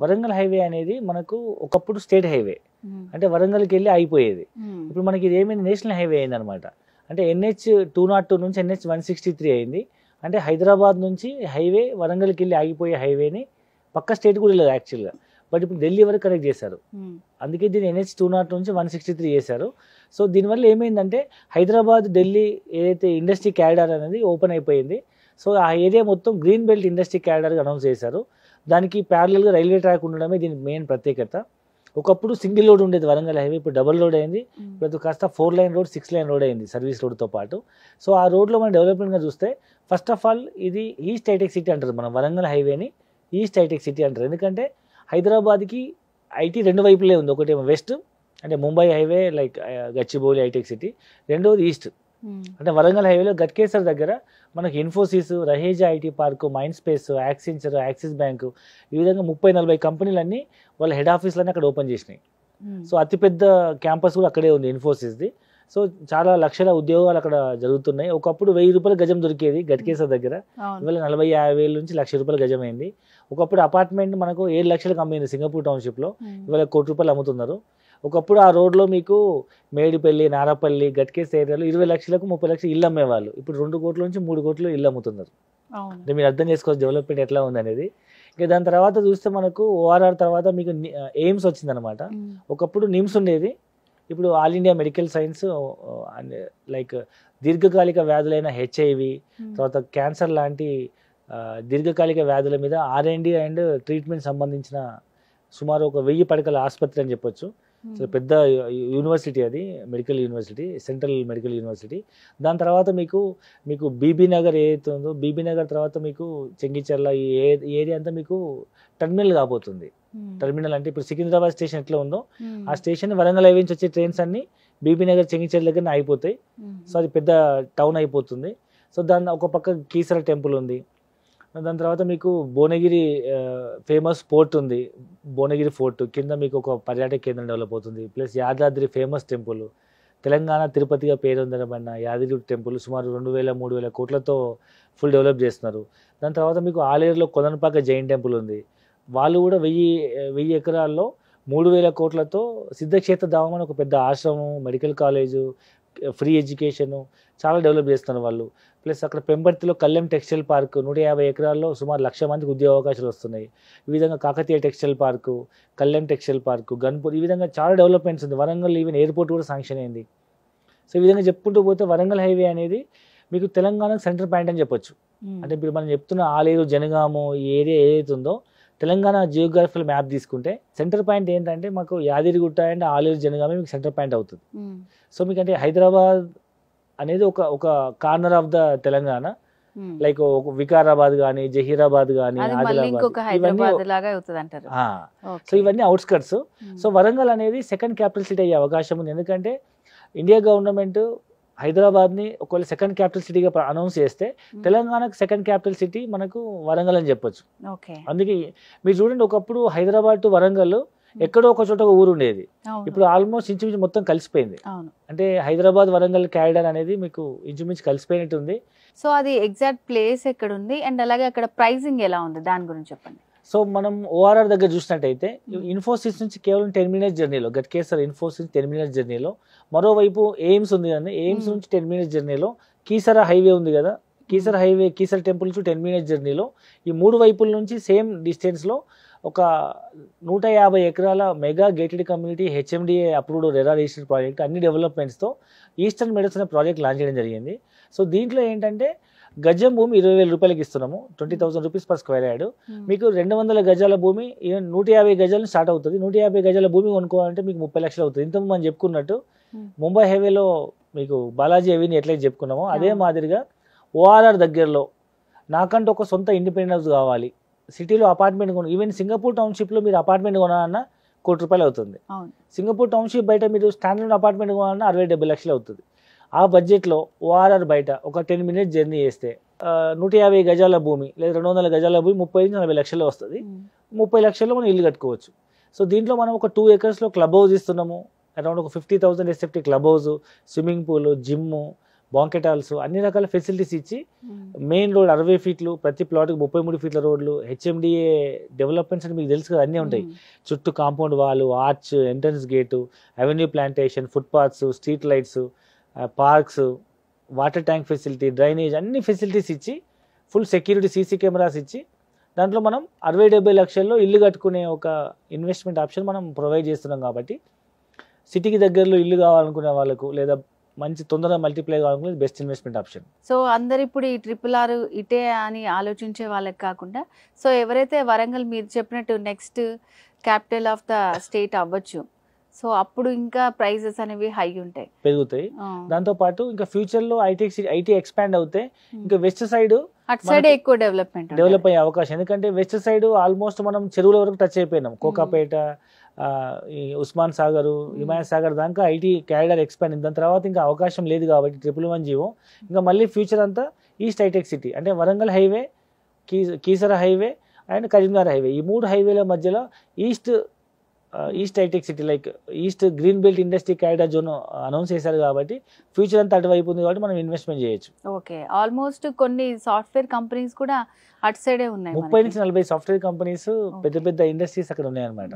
Warangal highway అనేది మనకు ఒకప్పుడు స్టేట్ హైవే, అంటే వరంగల్కి వెళ్ళి అయిపోయేది. ఇప్పుడు మనకి ఇది ఏమైంది, నేషనల్ హైవే అయింది అనమాట. అంటే NH 202 నుంచి NH 163 అయింది. అంటే హైదరాబాద్ నుంచి హైవే వరంగల్కి వెళ్ళి ఆగిపోయే హైవేని పక్క స్టేట్ కూడా లేదు యాక్చువల్గా, బట్ ఇప్పుడు ఢిల్లీ వరకు కనెక్ట్ చేశారు. అందుకే దీన్ని NH 202 నుంచి 163 చేశారు. సో దీనివల్ల ఏమైందంటే హైదరాబాద్ ఢిల్లీ ఏదైతే ఇండస్ట్రీ క్యారిడార్ అనేది ఓపెన్ అయిపోయింది. సో ఆ ఏరియా మొత్తం గ్రీన్ బెల్ట్ ఇండస్ట్రీ క్యారిడార్గా అనౌన్స్ చేశారు. దానికి ప్యారలల్గా రైల్వే ట్రాక్ ఉండడమే దీనికి మెయిన్ ప్రత్యేకత. ఒకప్పుడు సింగిల్ రోడ్ ఉండేది వరంగల్ హైవే, ఇప్పుడు డబుల్ రోడ్ అయింది. ఇప్పుడు కాస్త 4 లైన్ రోడ్ 6 లైన్ రోడ్ అయింది సర్వీస్ రోడ్తో పాటు. సో ఆ రోడ్లో మనం డెవలప్మెంట్గా చూస్తే ఫస్ట్ ఆఫ్ ఆల్ ఇది ఈస్ట్ హైటెక్ సిటీ అంటారు, మనం వరంగల్ హైవేని ఈస్ట్ హైటెక్ సిటీ అంటారు. ఎందుకంటే హైదరాబాద్కి ఐటీ రెండు వైపులే ఉంది. ఒకటేమో వెస్ట్ అంటే Mumbai highway like Gachibowli hitech city, రెండోది ఈస్ట్ అంటే వరంగల్ హైవేలో గట్కేసర్ దగ్గర మనకి Infosys, Raheja IT park, mind space, Accenture, Axis bank, ఈ విధంగా 30-40 కంపెనీలన్నీ వాళ్ళ హెడ్ ఆఫీస్లన్నీ అక్కడ ఓపెన్ చేసినాయి. సో అతిపెద్ద క్యాంపస్ కూడా అక్కడే ఉంది ఇన్ఫోసిస్ది. సో చాలా లక్షల ఉద్యోగాలు అక్కడ జరుగుతున్నాయి. ఒకప్పుడు 1000 రూపాయల గజం దొరికేది గట్కేసర్ దగ్గర, ఇవాళ 40-50 వేల నుంచి 1,00,000 రూపాయల గజం అయింది. ఒకప్పుడు అపార్ట్మెంట్ మనకు 7 లక్షలకు అమ్మింది సింగపూర్ టౌన్షిప్లో, ఇవాళ 1 కోటి రూపాయలు అమ్ముతున్నారు. ఒకప్పుడు ఆ రోడ్లో మీకు మేడిపల్లి, నారపల్లి, గట్కేస్ ఏరియాలో 20 లక్షలకు 30 లక్షలు ఇల్లు అమ్మేవాళ్ళు. ఇప్పుడు 2 కోట్ల నుంచి 3 కోట్లు ఇల్లు అమ్ముతున్నారు. అంటే మీరు అర్థం చేసుకోవచ్చు డెవలప్మెంట్ ఎట్లా ఉంది అనేది. ఇక దాని తర్వాత చూస్తే మనకు ORR తర్వాత మీకు ఎయిమ్స్ వచ్చిందనమాట. ఒకప్పుడు నిమ్స్ ఉండేది, ఇప్పుడు all India medical science like దీర్ఘకాలిక వ్యాధులైన HIV, తర్వాత క్యాన్సర్ లాంటి దీర్ఘకాలిక వ్యాధుల మీద R&D అండ్ ట్రీట్మెంట్ సంబంధించిన సుమారు ఒక 1000 పడకల ఆసుపత్రి అని చెప్పొచ్చు. సో పెద్ద యూనివర్సిటీ అది, medical university, central medical university. దాని తర్వాత మీకు బీబీ నగర్ ఏదైతే ఉందో, బీబీ నగర్ తర్వాత మీకు చెంగిచెర్ల, ఈ ఏరియా అంతా మీకు టర్మినల్ కాబోతుంది. టర్మినల్ అంటే ఇప్పుడు సికింద్రాబాద్ స్టేషన్ ఎట్లా ఉందో ఆ స్టేషన్ వరంగల్ హైవే నుంచి వచ్చే ట్రైన్స్ అన్ని బీబీ నగర్, చెంగిచెర్ల దగ్గర అయిపోతాయి. సో అది పెద్ద టౌన్ అయిపోతుంది. సో దాని ఒక పక్క కీసర టెంపుల్ ఉంది. దాని తర్వాత మీకు భువనగిరి ఫేమస్ పోర్ట్ ఉంది, భువనగిరి ఫోర్ట్ కింద మీకు ఒక పర్యాటక కేంద్రం డెవలప్ అవుతుంది. Plus Yadadri famous temple, Telangana తిరుపతిగా పేరొందనబడిన యాదగిరి టెంపుల్ సుమారు 2,000-3,000 కోట్లతో ఫుల్ డెవలప్ చేస్తున్నారు. దాని తర్వాత మీకు ఆలేరులో కొదనపాక జైన్ టెంపుల్ ఉంది, వాళ్ళు కూడా 1000 ఎకరాల్లో 3,000 కోట్లతో సిద్ధక్షేత్ర ధామం అని ఒక పెద్ద ఆశ్రమం, మెడికల్ కాలేజు, ఫ్రీ ఎడ్యుకేషను చాలా డెవలప్ చేస్తున్నారు వాళ్ళు. ప్లస్ అక్కడ పెంబర్తిలో కళ్యాణ్ టెక్స్టైల్ పార్క్ 150 ఎకరాల్లో సుమారు 1,00,000 మందికి ఉద్యోగ అవకాశాలు వస్తున్నాయి. ఈ విధంగా Kakatiya textile park, Kalyan textile park, Ganpur, ఈ విధంగా చాలా డెవలప్మెంట్స్ ఉంది. వరంగల్ ఈవెన్ ఎయిర్పోర్ట్ కూడా శాంక్షన్ అయింది. సో ఈ విధంగా చెప్పుకుంటూ పోతే వరంగల్ హైవే అనేది మీకు తెలంగాణకు సెంటర్ పాయింట్ అని చెప్పొచ్చు. అంటే ఇప్పుడు మనం చెప్తున్న ఆలేరు, జనగాము ఈ ఏరియా ఏదైతే ఉందో తెలంగాణ జియోగ్రఫికల్ మ్యాప్ తీసుకుంటే సెంటర్ పాయింట్ ఏంటంటే మాకు యాదగిరిగుట్ట అండ్ ఆలేరు, జనగామే మీకు సెంటర్ పాయింట్ అవుతుంది. సో మీకు అంటే హైదరాబాద్ అనేది ఒక corner of the Telangana, like Vikarabad కానీ, జహీరాబాద్ కానీ, సో ఇవన్నీ అవుట్స్కట్స్. సో వరంగల్ అనేది సెకండ్ క్యాపిటల్ సిటీ అయ్యే అవకాశం ఉంది. ఎందుకంటే ఇండియా గవర్నమెంట్ హైదరాబాద్ని ఒకవేళ సెకండ్ క్యాపిటల్ సిటీగా అనౌన్స్ చేస్తే తెలంగాణకు సెకండ్ క్యాపిటల్ సిటీ మనకు వరంగల్ అని చెప్పొచ్చు. అందుకే మీరు చూడండి, ఒకప్పుడు హైదరాబాద్ టు వరంగల్ ఎక్కడో ఒక చోట ఒక ఊరు ఉండేది, ఇప్పుడు ఆల్మోస్ట్ ఇంచుమించు మొత్తం కలిసిపోయింది. అంటే హైదరాబాద్ వరంగల్ క్యారిడార్ అనేది మీకు ఇంచుమించు కలిసిపోయినట్టు ఉంది. సో అది ఎగ్జాక్ట్ ప్లేస్ ఎక్కడ ఉంది అండ్ అలాగే అక్కడ ప్రైసింగ్ ఎలా ఉంది దాని గురించి చెప్పండి. సో మనం ORR దగ్గర చూసినట్టయితే ఇన్ఫోసిస్ నుంచి కేవలం 10 మినిట్స్ జర్నీలో, గట్కేసర్ ఇన్ఫోసిస్ 10 మినిట్స్ జర్నీలో, మరోవైపు ఎయిమ్స్ ఉంది కానీ ఎయిమ్స్ నుంచి 10 మినిట్స్ జర్నీలో, కీసర హైవే ఉంది కదా, కీసర హైవే, కీసర టెంపుల్ నుంచి 10 మినిట్స్ జర్నీలో, ఈ 3 వైపుల నుంచి సేమ్ డిస్టెన్స్లో ఒక 150 ఎకరాల mega gated community HMDA approved RERA registered project, అన్ని డెవలప్మెంట్స్తో ఈస్టర్న్ మెడల్స్ అనే ప్రాజెక్ట్ లాంచ్ చేయడం జరిగింది. సో దీంట్లో ఏంటంటే గజం భూమి 20,000 రూపాయలకి ఇస్తున్నాము, 20,000 రూపీస్ పర్ స్క్వేర్ యార్డ్. మీకు 200 గజాల భూమి 150 గజాలను స్టార్ట్ అవుతుంది. 150 గజాల భూమి కొనుక్కోవాలంటే మీకు 30 లక్షలు అవుతుంది. ఇంత మనం చెప్పుకున్నట్టు ముంబై హైవేలో మీకు బాలాజీ అవెన్యూ ఎట్లయితే చెప్పుకున్నామో అదే మాదిరిగా ORR దగ్గరలో నాకంటూ ఒక సొంత ఇండిపెండెన్స్ కావాలి, సిటీలో అపార్ట్మెంట్ ఈవెన్ సింగపూర్ టౌన్షిప్లో మీరు అపార్ట్మెంట్ కొనాలన్నా 1 కోటి రూపాయలు అవుతుంది. సింగపూర్ టౌన్షిప్ బయట మీరు స్టాండర్డ్ అపార్ట్మెంట్ కొనాలన్నా 60-70 లక్షలు అవుతుంది. ఆ బడ్జెట్లో ORR బయట ఒక 10 మినిట్స్ జర్నీ చేస్తే 150 గజాల భూమి లేదా 200 గజాల భూమి 30-40 లక్షల్లో వస్తుంది. 30 లక్షల్లో మనం ఇల్లు కట్టుకోవచ్చు. సో దీంట్లో మనం ఒక 2 acres క్లబ్ హౌస్ ఇస్తున్నాము, అరౌండ్ ఒక 50,000 SFT club house, swimming pool, gym, banquet halls, అన్ని రకాల ఫెసిలిటీస్ ఇచ్చి మెయిన్ రోడ్ 60 ఫీట్లు, ప్రతి ప్లాట్కి 33 ఫీట్ల రోడ్లు, హెచ్ఎండిఏ డెవలప్మెంట్స్ అని మీకు తెలుసు కదా, అన్నీ ఉంటాయి. చుట్టూ compound wall, arch, entrance gate, avenue plantation, footpaths, street lights, parks, water tank facility, drainage, అన్ని ఫెసిలిటీస్ ఇచ్చి ఫుల్ సెక్యూరిటీ, సీసీ కెమెరాస్ ఇచ్చి దాంట్లో మనం 60-70 లక్షల్లో ఇల్లు కట్టుకునే ఒక ఇన్వెస్ట్మెంట్ ఆప్షన్ మనం ప్రొవైడ్ చేస్తున్నాం. కాబట్టి సిటీకి దగ్గరలో ఇల్లు కావాలనుకునే వాళ్ళకు లేదా మంచి తొందరగా మల్టిప్లై కావాలనుకునే బెస్ట్ ఇన్వెస్ట్మెంట్ ఆప్షన్. సో అందరు ఇప్పుడు ఈ RRR ఇటే అని ఆలోచించే వాళ్ళకి కాకుండా, సో ఎవరైతే వరంగల్ మీరు చెప్పినట్టు next capital of the state అవ్వచ్చు, సో అప్పుడు ఇంకా ప్రైజెస్ అనేవి హై ఉంటాయి, పెరుగుతాయి. దాంతో పాటు ఇంకా ఫ్యూచర్ లో ఐటీ ఎక్స్పాండ్ అవుతే ఇంకా వెస్ట్ సైడ్ అటు సైడ్ ఎక్కువ డెవలప్ అయ్యే అవకాశం. ఎందుకంటే వెస్ట్ సైడ్ ఆల్మోస్ట్ మనం చెరువుల వరకు టచ్ అయిపోయినాం. కోకాపేట, ఈ ఉస్మాన్ సాగర్, హిమాయత్ సాగర్ దాకా ఐటీ క్యారిడార్ ఎక్స్పాండ్ అయింది. దాని తర్వాత ఇంకా అవకాశం లేదు. కాబట్టి 111 జీవో ఇంకా మళ్ళీ ఫ్యూచర్ అంతా ఈస్ట్ హైటెక్ సిటీ అంటే Warangal highway, Keesara highway and Karimnagar highway, ఈ 3 హైవేల మధ్యలో east hitech city like east green belt industry corridor zone announce చేశారు. కాబట్టి ఫ్యూచర్ అంతా అటువైపు ఉంది. కాబట్టి మనం ఇన్వెస్ట్మెంట్ చేయొచ్చు. ఓకే, ఆల్మోస్ట్ కొన్ని సాఫ్ట్వేర్ కంపెనీస్ కూడా అటు సైడే ఉన్నాయి. 30 నుంచి 40 సాఫ్ట్వేర్ కంపెనీస్, పెద్ద పెద్ద ఇండస్ట్రీస్ అక్కడ ఉన్నాయన్నమాట.